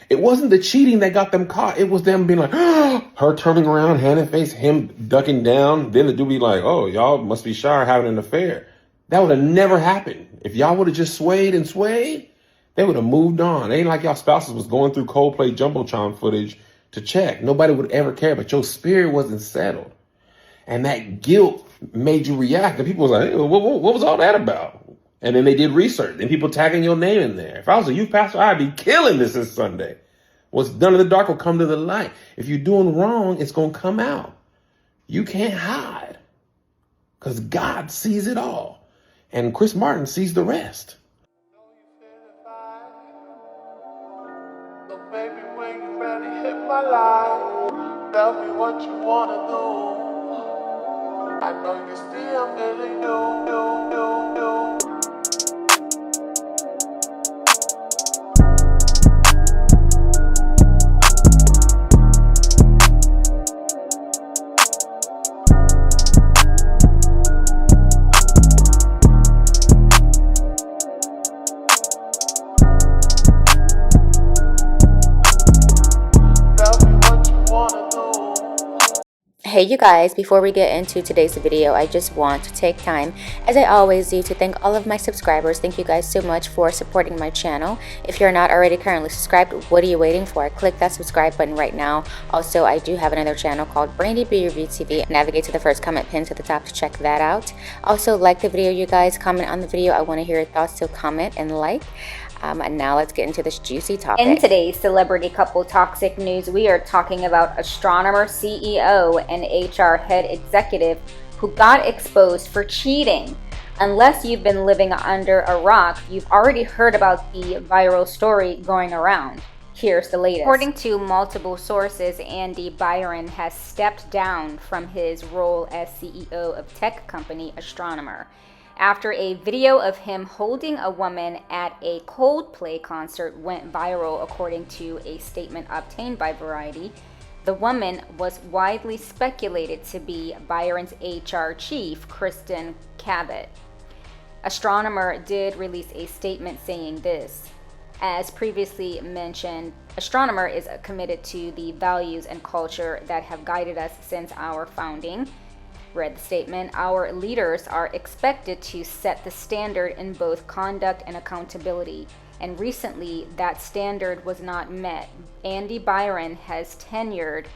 It wasn't the cheating that got them caught. It was them being like, her turning around, hand in face, him ducking down. Then the dude be like, oh, y'all must be shy or having an affair. That would have never happened. If y'all would have just swayed and swayed, they would have moved on. It ain't like y'all spouses was going through Coldplay Jumbotron footage to check. Nobody would ever care, but your spirit wasn't settled. And that guilt made you react. And people was like, hey, what was all that about? And then they did research and people tagging your name in there. If I was a youth pastor, I'd be killing this Sunday. What's done in the dark will come to the light. If you're doing wrong, it's going to come out. You can't hide because God sees it all. And Chris Martin sees the rest. So baby, when you ready, hit my line. Tell me what you wanna do. I know you still feeling new. Hey you guys, before we get into today's video, I just want to take time, as I always do, to thank all of my subscribers. Thank you guys so much for supporting my channel. If you're not already currently subscribed, what are you waiting for? Click that subscribe button right now. Also, I do have another channel called Brandy B Review TV. Navigate to the first comment pinned to the top to check that out. Also, like the video, you guys. Comment on the video. I want to hear your thoughts, so comment and like. And now let's get into this juicy topic. In today's celebrity couple toxic news, we are talking about Astronomer CEO and HR head executive who got exposed for cheating. Unless you've been living under a rock, you've already heard about the viral story going around. Here's the latest. According to multiple sources, Andy Byron has stepped down from his role as CEO of tech company Astronomer after a video of him holding a woman at a Coldplay concert went viral, according to a statement obtained by Variety. The woman was widely speculated to be Byron's HR chief, Kristen Cabot. Astronomer did release a statement saying this. As previously mentioned, Astronomer is committed to the values and culture that have guided us since our founding. Read the statement. Our leaders are expected to set the standard in both conduct and accountability, and recently that standard was not met. Andy Byron has tendered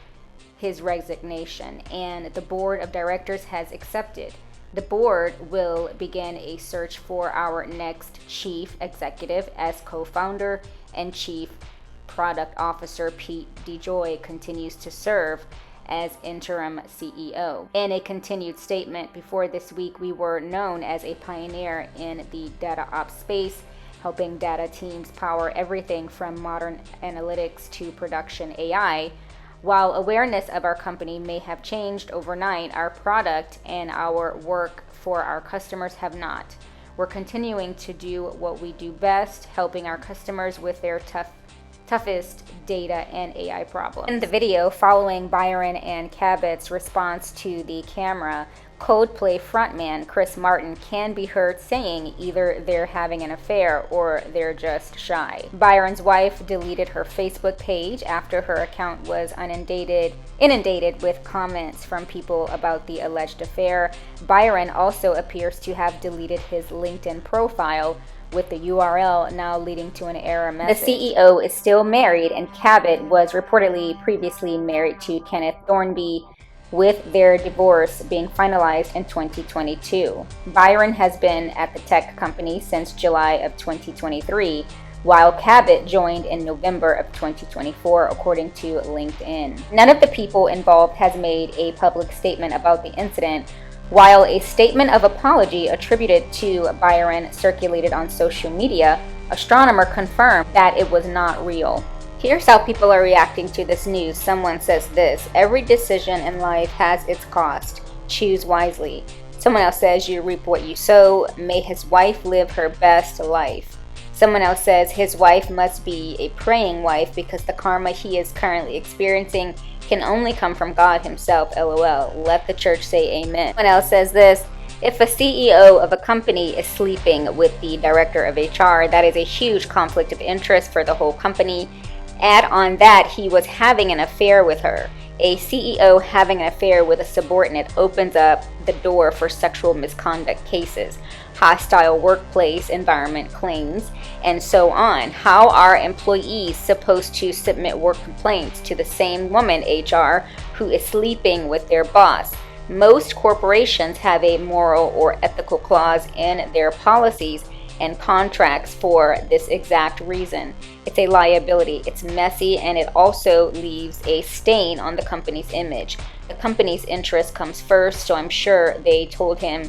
his resignation, and the board of directors has accepted. The board will begin a search for our next chief executive, as co-founder and chief product officer Pete DeJoy continues to serve as interim CEO. In a continued statement, before this week, we were known as a pioneer in the data ops space, helping data teams power everything from modern analytics to production AI. While awareness of our company may have changed overnight, our product and our work for our customers have not. We're continuing to do what we do best, helping our customers with their toughest data and AI problems. In the video following Byron and Cabot's response to the camera, Coldplay frontman Chris Martin can be heard saying either they're having an affair or they're just shy. Byron's wife deleted her Facebook page after her account was inundated with comments from people about the alleged affair. Byron also appears to have deleted his LinkedIn profile, with the URL now leading to an error message. The CEO is still married, and Cabot was reportedly previously married to Kenneth Thornby, with their divorce being finalized in 2022. Byron has been at the tech company since July of 2023, while Cabot joined in November of 2024, according to LinkedIn. None of the people involved has made a public statement about the incident, while a statement of apology attributed to Byron circulated on social media. Astronomer confirmed that it was not real. Here's how people are reacting to this news. Someone says this: every decision in life has its cost. Choose wisely. Someone else says you reap what you sow. May his wife live her best life. Someone else says his wife must be a praying wife because the karma he is currently experiencing can only come from God himself, LOL. Let the church say amen. Someone else says this: if a CEO of a company is sleeping with the director of HR, that is a huge conflict of interest for the whole company. Add on that he was having an affair with her. A CEO having an affair with a subordinate opens up the door for sexual misconduct cases, hostile workplace environment claims, and so on. How are employees supposed to submit work complaints to the same woman, HR, who is sleeping with their boss? Most corporations have a moral or ethical clause in their policies and contracts for this exact reason. It's a liability, it's messy, and it also leaves a stain on the company's image. The company's interest comes first, so I'm sure they told him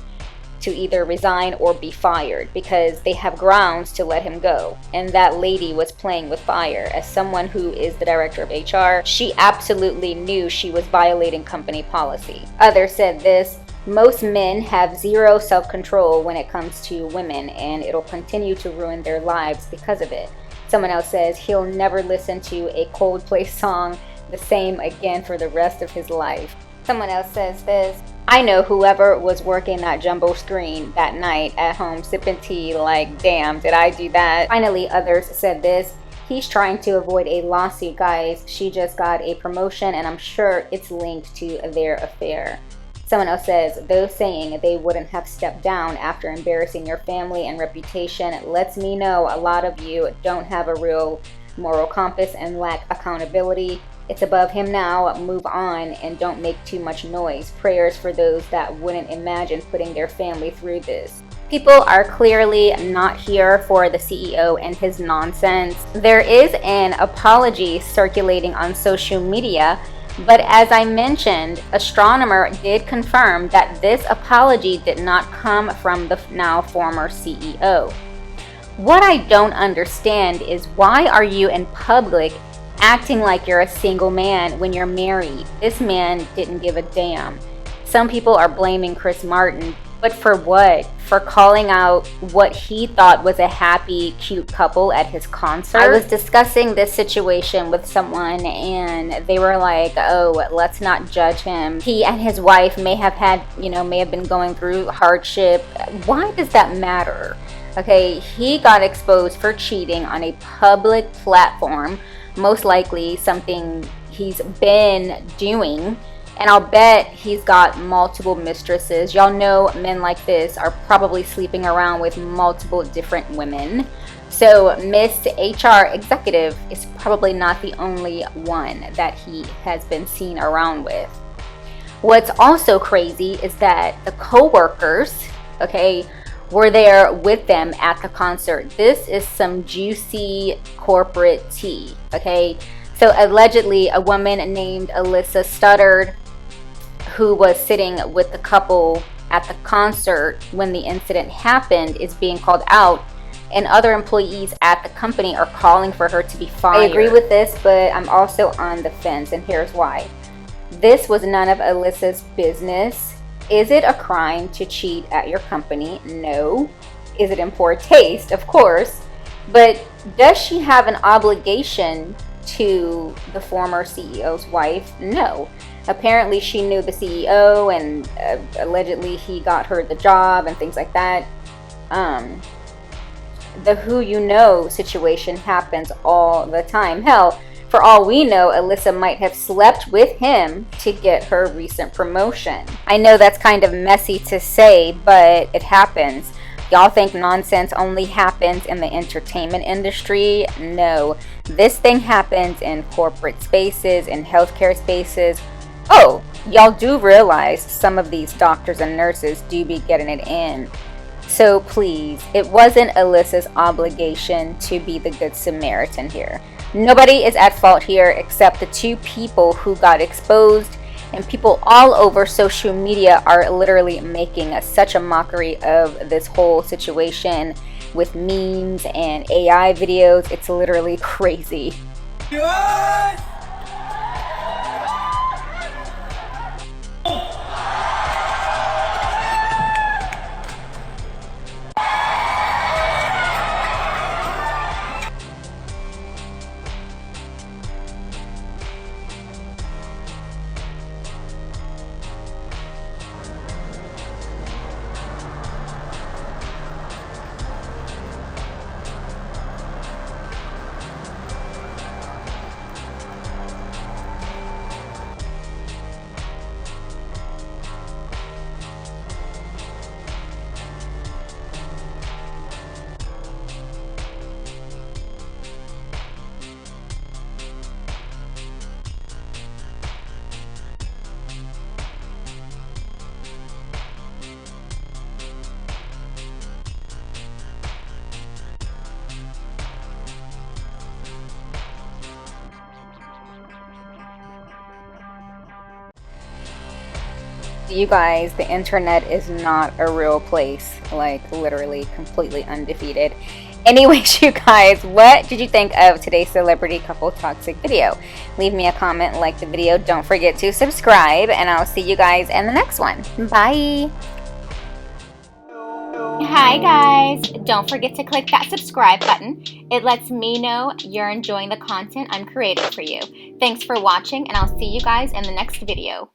to either resign or be fired because they have grounds to let him go. And that lady was playing with fire. As someone who is the director of HR, she absolutely knew she was violating company policy. Others said this: most men have zero self-control when it comes to women, and it'll continue to ruin their lives because of it. Someone else says he'll never listen to a Coldplay song the same again for the rest of his life. Someone else says this: I know whoever was working that jumbo screen that night at home sipping tea like, damn, did I do that? Finally, others said this: he's trying to avoid a lawsuit, guys. She just got a promotion and I'm sure it's linked to their affair. Someone else says, those saying they wouldn't have stepped down after embarrassing your family and reputation lets me know a lot of you don't have a real moral compass and lack accountability. It's above him now. Move on and don't make too much noise. Prayers for those that wouldn't imagine putting their family through this. People are clearly not here for the CEO and his nonsense. There is an apology circulating on social media, but as I mentioned, Astronomer did confirm that this apology did not come from the now former CEO. What I don't understand is, why are you in public acting like you're a single man when you're married? This man didn't give a damn. Some people are blaming Chris Martin, but for what? For calling out what he thought was a happy, cute couple at his concert? I was discussing this situation with someone and they were like, oh, let's not judge him. He and his wife may have been going through hardship. Why does that matter? Okay, he got exposed for cheating on a public platform, most likely something he's been doing. And I'll bet he's got multiple mistresses. Y'all know men like this are probably sleeping around with multiple different women. So Miss HR executive is probably not the only one that he has been seen around with. What's also crazy is that the co-workers, okay, were there with them at the concert. This is some juicy corporate tea, okay? So allegedly a woman named Alyssa Studdard, who was sitting with the couple at the concert when the incident happened, is being called out, and other employees at the company are calling for her to be fired. I agree with this, but I'm also on the fence, and here's why. This was none of Alyssa's business. Is it a crime to cheat at your company? No. Is it in poor taste? Of course. But does she have an obligation to the former CEO's wife? No. Apparently she knew the CEO and allegedly he got her the job and things like that. The who you know situation happens all the time. Hell, for all we know, Alyssa might have slept with him to get her recent promotion. I know that's kind of messy to say, but it happens. Y'all think nonsense only happens in the entertainment industry? No. This thing happens in corporate spaces, in healthcare spaces. Oh, y'all do realize some of these doctors and nurses do be getting it in. So please, it wasn't Alyssa's obligation to be the Good Samaritan here. Nobody is at fault here except the two people who got exposed, and people all over social media are literally making such a mockery of this whole situation with memes and AI videos. It's literally crazy. Yes! You guys, the internet is not a real place. Like, literally, completely undefeated. Anyways, you guys, what did you think of today's celebrity couple toxic video? Leave me a comment, like the video, don't forget to subscribe, and I'll see you guys in the next one. Bye! Hi guys! Don't forget to click that subscribe button. It lets me know you're enjoying the content I'm creating for you. Thanks for watching, and I'll see you guys in the next video.